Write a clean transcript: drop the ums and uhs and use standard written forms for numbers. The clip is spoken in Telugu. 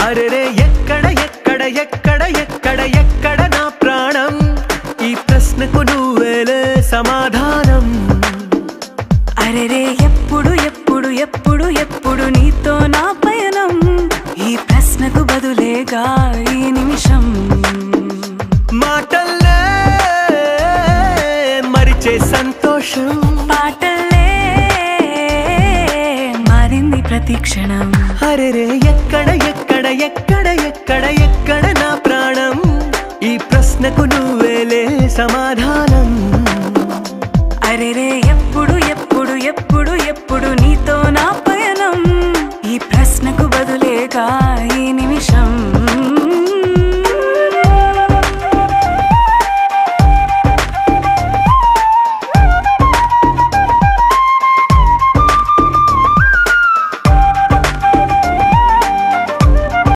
అరెరే ఎక్కడ ఎక్కడ ఎక్కడ ఎక్కడ ఎక్కడ నా ప్రాణం ఈ ప్రశ్నకు నువ్వేలే సమాధానం అరెరే ఎప్పుడు ఎప్పుడు ఎప్పుడు ఎప్పుడు నీతో నా పయనం ఈ ప్రశ్నకు బదులేగా ఈ నిమిషం మాటల్లే మరిచే సంతోషం పాటల్లే మారింది ప్రతి క్షణం అరెరే ఎక్కడ ఎక్కడ